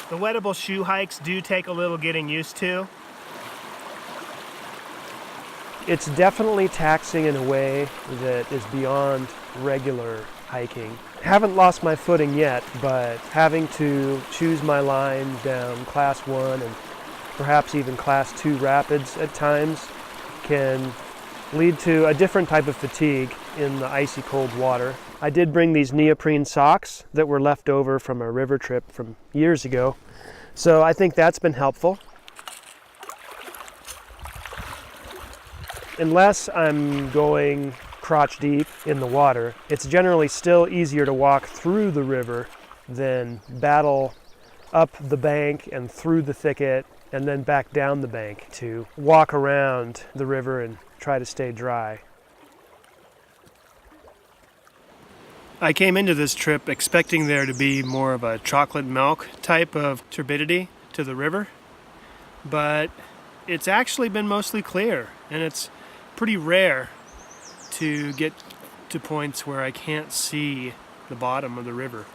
The wettable shoe hikes do take a little getting used to. It's definitely taxing in a way that is beyond regular hiking. Haven't lost my footing yet, but having to choose my line down class 1 and perhaps even class 2 rapids at times can lead to a different type of fatigue in the icy cold water. I did bring these neoprene socks that were left over from a river trip from years ago, so I think that's been helpful. Unless I'm going crotch deep in the water, it's generally still easier to walk through the river than battle up the bank and through the thicket and then back down the bank to walk around the river and try to stay dry. I came into this trip expecting there to be more of a chocolate milk type of turbidity to the river, but it's actually been mostly clear, and it's pretty rare to get to points where I can't see the bottom of the river.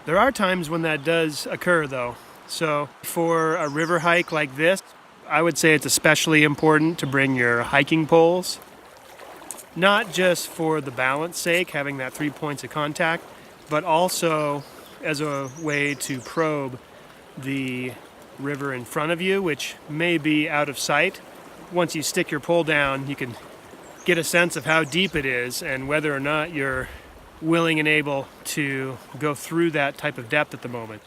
There are times when that does occur though, so for a river hike like this, I would say it's especially important to bring your hiking poles. Not just for the balance sake, having that 3 points of contact, but also as a way to probe the river in front of you, which may be out of sight. Once you stick your pole down, you can get a sense of how deep it is and whether or not you're willing and able to go through that type of depth at the moment.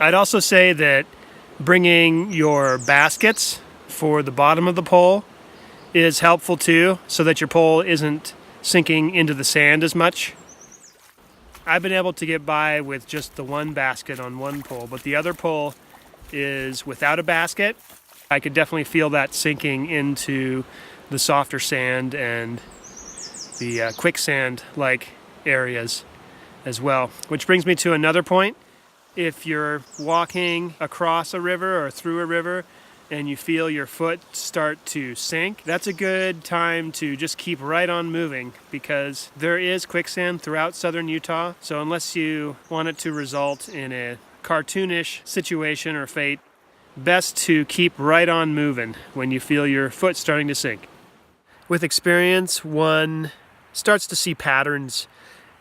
I'd also say that bringing your baskets for the bottom of the pole is helpful too, so that your pole isn't sinking into the sand as much. I've been able to get by with just the one basket on one pole, but the other pole is without a basket. I could definitely feel that sinking into the softer sand and the quicksand-like areas as well. Which brings me to another point. If you're walking across a river or through a river and you feel your foot start to sink, that's a good time to just keep right on moving, because there is quicksand throughout southern Utah. So unless you want it to result in a cartoonish situation or fate, best to keep right on moving when you feel your foot starting to sink. With experience, one starts to see patterns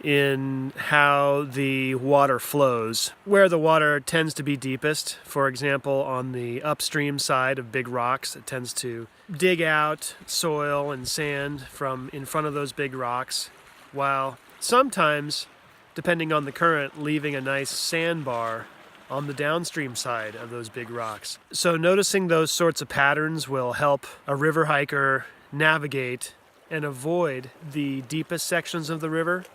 in how the water flows, where the water tends to be deepest. For example, on the upstream side of big rocks, it tends to dig out soil and sand from in front of those big rocks, while sometimes, depending on the current, leaving a nice sandbar on the downstream side of those big rocks. So noticing those sorts of patterns will help a river hiker navigate and avoid the deepest sections of the river